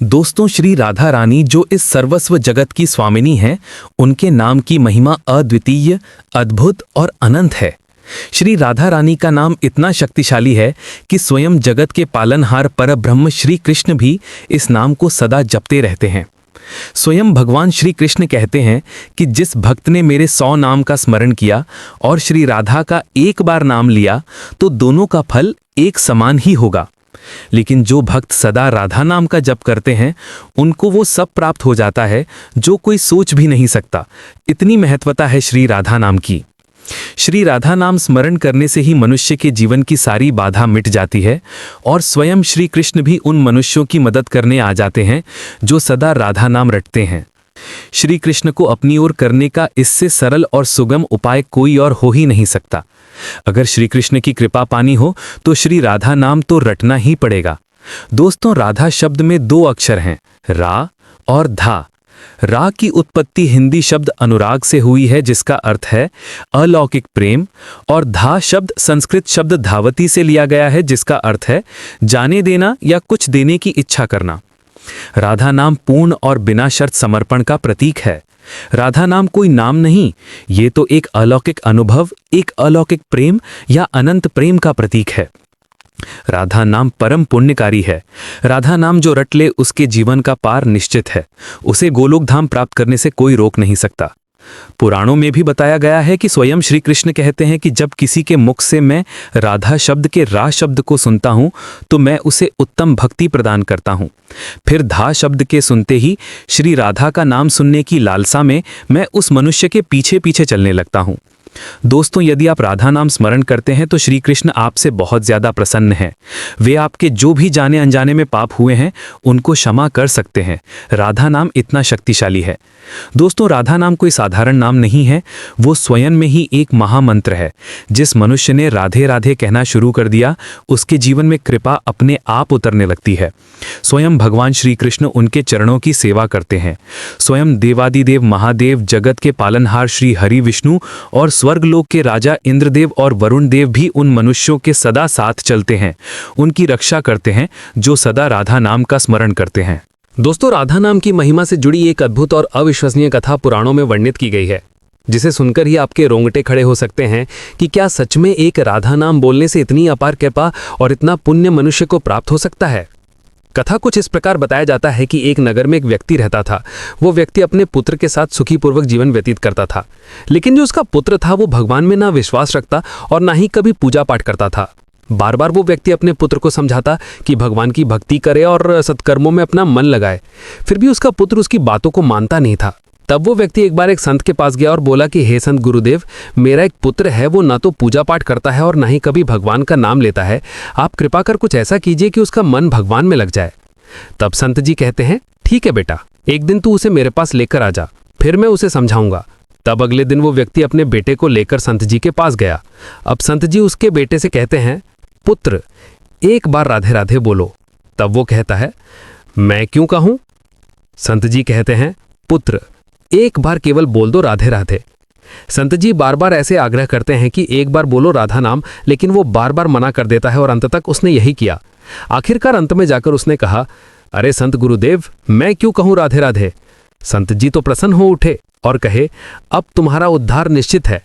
दोस्तों, श्री राधा रानी जो इस सर्वस्व जगत की स्वामिनी हैं, उनके नाम की महिमा अद्वितीय, अद्भुत और अनंत है। श्री राधा रानी का नाम इतना शक्तिशाली है कि स्वयं जगत के पालनहार परब्रह्म श्री कृष्ण भी इस नाम को सदा जपते रहते हैं। स्वयं भगवान श्री कृष्ण कहते हैं कि जिस भक्त ने मेरे 100 नाम का स्मरण किया और श्री राधा का एक बार नाम लिया तो दोनों का फल एक समान ही होगा। लेकिन जो भक्त सदा राधा नाम का जप करते हैं, उनको वो सब प्राप्त हो जाता है जो कोई सोच भी नहीं सकता। इतनी महत्वता है श्री राधा नाम की। श्री राधा नाम स्मरण करने से ही मनुष्य के जीवन की सारी बाधा मिट जाती है और स्वयं श्री कृष्ण भी उन मनुष्यों की मदद करने आ जाते हैं जो सदा राधा नाम रटते हैं। श्री कृष्ण को अपनी ओर करने का इससे सरल और सुगम उपाय कोई और हो ही नहीं सकता। अगर श्री कृष्ण की कृपा पानी हो तो श्री राधा नाम तो रटना ही पड़ेगा। दोस्तों, राधा शब्द में 2 अक्षर हैं, रा और धा। रा की उत्पत्ति हिंदी शब्द अनुराग से हुई है, जिसका अर्थ है अलौकिक प्रेम, और धा शब्द संस्कृत शब्द धावती से लिया गया है, जिसका अर्थ है जाने देना या कुछ देने की इच्छा करना। राधा नाम पूर्ण और बिना शर्त समर्पण का प्रतीक है। राधा नाम कोई नाम नहीं, ये तो एक अलौकिक अनुभव, एक अलौकिक प्रेम या अनंत प्रेम का प्रतीक है। राधा नाम परम पुण्यकारी है। राधा नाम जो रट ले उसके जीवन का पार निश्चित है। उसे गोलोक धाम प्राप्त करने से कोई रोक नहीं सकता। पुराणों में भी बताया गया है कि स्वयं श्री कृष्ण कहते हैं कि जब किसी के मुख से मैं राधा शब्द के रा शब्द को सुनता हूं तो मैं उसे उत्तम भक्ति प्रदान करता हूं। फिर धा शब्द के सुनते ही श्री राधा का नाम सुनने की लालसा में मैं उस मनुष्य के पीछे पीछे चलने लगता हूं। दोस्तों, यदि आप राधा नाम स्मरण करते हैं तो श्री कृष्ण आपसे बहुत ज्यादा प्रसन्न हैं। वे आपके जो भी जाने अनजाने में पाप हुए हैं उनको क्षमा कर सकते हैं। राधा नाम इतना शक्तिशाली है। दोस्तों, राधा नाम कोई साधारण नाम नहीं है, वो स्वयं में ही एक महामंत्र है। जिस मनुष्य ने राधे राधे कहना शुरू कर दिया उसके जीवन में कृपा अपने आप उतरने लगती है। स्वयं भगवान श्री कृष्ण उनके चरणों की सेवा करते हैं। स्वयं देवादिदेव महादेव, जगत के पालनहार श्री हरि विष्णु और स्वर्गलोक के राजा इंद्रदेव और वरुण देव भी उन मनुष्यों के सदा साथ चलते हैं, उनकी रक्षा करते हैं जो सदा राधा नाम का स्मरण करते हैं। दोस्तों, राधा नाम की महिमा से जुड़ी एक अद्भुत और अविश्वसनीय कथा पुराणों में वर्णित की गई है, जिसे सुनकर ही आपके रोंगटे खड़े हो सकते हैं कि क्या सच में एक राधा नाम बोलने से इतनी अपार कृपा और इतना पुण्य मनुष्य को प्राप्त हो सकता है। कथा कुछ इस प्रकार बताया जाता है कि एक नगर में एक व्यक्ति रहता था। वो व्यक्ति अपने पुत्र के साथ सुखीपूर्वक जीवन व्यतीत करता था, लेकिन जो उसका पुत्र था वो भगवान में ना विश्वास रखता और ना ही कभी पूजा पाठ करता था। बार बार वो व्यक्ति अपने पुत्र को समझाता कि भगवान की भक्ति करे और सत्कर्मों में अपना मन लगाए, फिर भी उसका पुत्र उसकी बातों को मानता नहीं था। तब वो व्यक्ति एक बार एक संत के पास गया और बोला कि हे संत गुरुदेव, मेरा एक पुत्र है, वो ना तो पूजा पाठ करता है और ना ही कभी भगवान का नाम लेता है। आप कृपा कर कुछ ऐसा कीजिए कि उसका मन भगवान में लग जाए। तब संत जी कहते हैं, ठीक है बेटा, एक दिन तू उसे मेरे पास लेकर आ जा, फिर मैं उसे समझाऊंगा। तब अगले दिन वो व्यक्ति अपने बेटे को लेकर संत जी के पास गया। अब संत जी उसके बेटे से कहते हैं, पुत्र, एक बार राधे राधे बोलो। तब वो कहता है, मैं क्यों कहूं? संत जी कहते हैं, पुत्र, एक बार केवल बोल दो राधे राधे। संत जी बार बार ऐसे आग्रह करते हैं कि एक बार बोलो राधा नाम, लेकिन वो बार बार मना कर देता है और अंत तक उसने यही किया। आखिरकार अंत में जाकर उसने कहा, अरे संत गुरुदेव, मैं क्यों कहूं राधे राधे? संत जी तो प्रसन्न हो उठे और कहे, अब तुम्हारा उद्धार निश्चित है।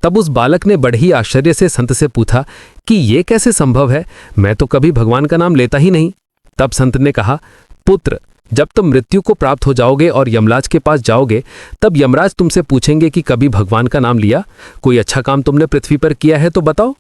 तब उस बालक ने बड़े ही आश्चर्य से संत से पूछा कि ये कैसे संभव है, मैं तो कभी भगवान का नाम लेता ही नहीं। तब संत ने कहा, पुत्र, जब तुम मृत्यु को प्राप्त हो जाओगे और यमराज के पास जाओगे, तब यमराज तुमसे पूछेंगे कि कभी भगवान का नाम लिया, कोई अच्छा काम तुमने पृथ्वी पर किया है तो बताओ।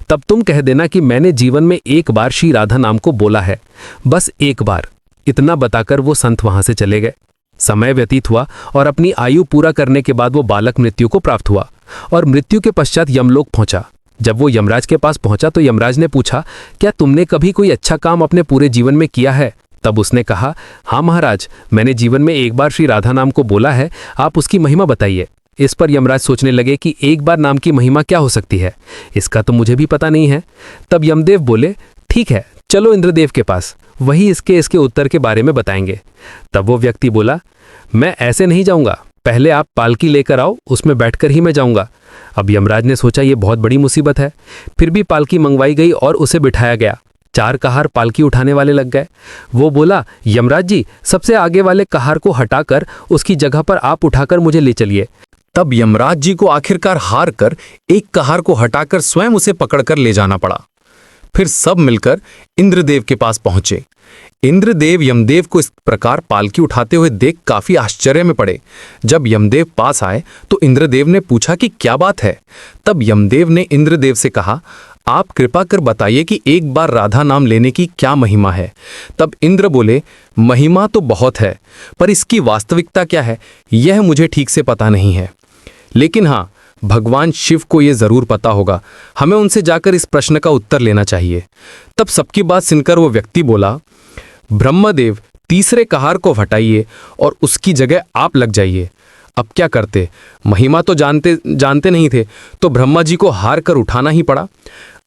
तब तुम कह देना कि मैंने जीवन में एक बार श्री राधा नाम को बोला है, बस एक बार। इतना बताकर वो संत वहां से चले गए। समय व्यतीत हुआ और अपनी आयु पूरा करने के बाद वो बालक मृत्यु को प्राप्त हुआ और मृत्यु के पश्चात यमलोक पहुंचा। जब वो यमराज के पास पहुंचा तो यमराज ने पूछा, क्या तुमने कभी कोई अच्छा काम अपने पूरे जीवन में किया है? तब उसने कहा, हाँ महाराज, मैंने जीवन में एक बार श्री राधा नाम को बोला है, आप उसकी महिमा बताइए। इस पर यमराज सोचने लगे कि एक बार नाम की महिमा क्या हो सकती है, इसका तो मुझे भी पता नहीं है। तब यमदेव बोले, ठीक है, चलो इंद्रदेव के पास, वही इसके उत्तर के बारे में बताएंगे। तब वो व्यक्ति बोला, मैं ऐसे नहीं जाऊंगा, पहले आप पालकी लेकर आओ, उसमें बैठकर ही मैं जाऊंगा। अब यमराज ने सोचा ये बहुत बड़ी मुसीबत है। फिर भी पालकी मंगवाई गई और उसे बिठाया गया। 4 कहार पालकी उठाने वाले लग गए। वो बोला, यमराज जी, सबसे आगे वाले कहार को हटाकर उसकी जगह पर आप उठाकर मुझे ले चलिए। तब यमराज जी को आखिरकार हार कर एक कहार को हटाकर स्वयं उसे पकड़कर ले जाना पड़ा। फिर सब मिलकर इंद्रदेव के पास पहुंचे। इंद्रदेव यमदेव को इस प्रकार पालकी उठाते हुए देख काफी आश्चर्य में पड़े। जब यमदेव पास आए तो इंद्रदेव ने पूछा कि क्या बात है। तब यमदेव ने इंद्रदेव से कहा, आप कृपा कर बताइए कि एक बार राधा नाम लेने की क्या महिमा है। तब इंद्र बोले, महिमा तो बहुत है, पर इसकी वास्तविकता क्या है यह मुझे ठीक से पता नहीं है। लेकिन हाँ, भगवान शिव को यह जरूर पता होगा। हमें उनसे जाकर इस प्रश्न का उत्तर लेना चाहिए। तब सबकी बात सुनकर वो व्यक्ति बोला, ब्रह्मदेव, तीसरे कहार को हटाइए और उसकी जगह आप लग जाइए। अब क्या करते, महिमा तो जानते नहीं थे, तो ब्रह्मा जी को हार कर उठाना ही पड़ा।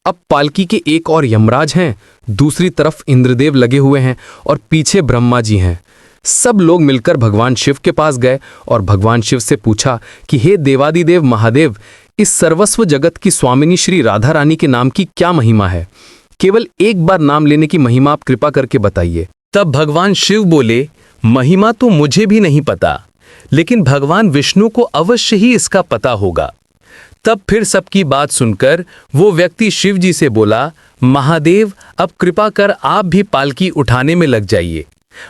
अब पालकी के एक और यमराज हैं, दूसरी तरफ इंद्रदेव लगे हुए हैं और पीछे ब्रह्मा जी हैं। सब लोग मिलकर भगवान शिव के पास गए और भगवान शिव से पूछा कि हे देवादिदेव महादेव, इस सर्वस्व जगत की स्वामिनी श्री राधा रानी के नाम की क्या महिमा है। केवल एक बार नाम लेने की महिमा आप कृपा करके बताइए। तब भगवान शिव बोले, महिमा तो मुझे भी नहीं पता, लेकिन भगवान विष्णु को अवश्य ही इसका पता होगा। तब फिर सबकी बात सुनकर वो व्यक्ति शिव जी से बोला, महादेव, अब कृपा कर आप भी पालकी उठाने में लग जाइए।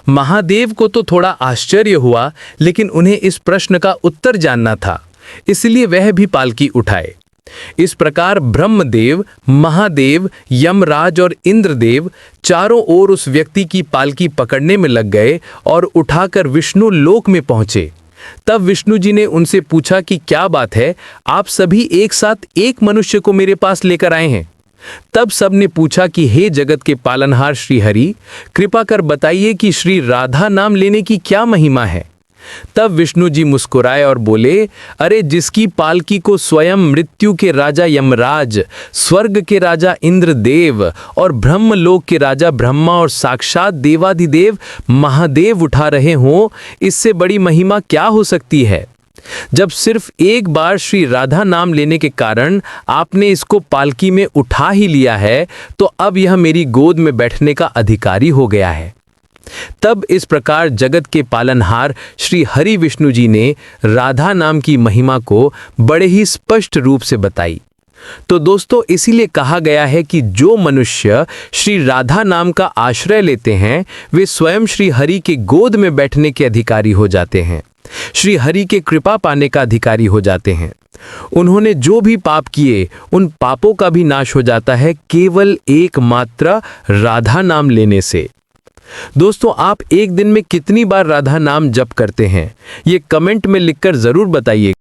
महादेव को तो थोड़ा आश्चर्य हुआ, लेकिन उन्हें इस प्रश्न का उत्तर जानना था, इसलिए वह भी पालकी उठाए। इस प्रकार ब्रह्मदेव, महादेव, यमराज और इंद्रदेव चारों ओर उस व्यक्ति की पालकी पकड़ने में लग गए और उठाकर विष्णु लोक में पहुंचे। तब विष्णु जी ने उनसे पूछा कि क्या बात है, आप सभी एक साथ एक मनुष्य को मेरे पास लेकर आए हैं। तब सबने पूछा कि हे जगत के पालनहार श्री हरि, कृपा कर बताइए कि श्री राधा नाम लेने की क्या महिमा है। तब विष्णु जी मुस्कुराए और बोले, अरे जिसकी पालकी को स्वयं मृत्यु के राजा यमराज, स्वर्ग के राजा इंद्रदेव और ब्रह्मलोक के राजा ब्रह्मा और साक्षात देवाधिदेव महादेव उठा रहे हों, इससे बड़ी महिमा क्या हो सकती है। जब सिर्फ एक बार श्री राधा नाम लेने के कारण आपने इसको पालकी में उठा ही लिया है, तो अब यह मेरी गोद में बैठने का अधिकारी हो गया है। तब इस प्रकार जगत के पालनहार श्री हरि विष्णु जी ने राधा नाम की महिमा को बड़े ही स्पष्ट रूप से बताई। तो दोस्तों, इसीलिए कहा गया है कि जो मनुष्य श्री राधा नाम का आश्रय लेते हैं, वे स्वयं श्री हरि के गोद में बैठने के अधिकारी हो जाते हैं, श्री हरि के कृपा पाने का अधिकारी हो जाते हैं। उन्होंने जो भी पाप किए, उन पापों का भी नाश हो जाता है केवल एकमात्र राधा नाम लेने से। दोस्तों, आप एक दिन में कितनी बार राधा नाम जप करते हैं, ये कमेंट में लिखकर जरूर बताइए।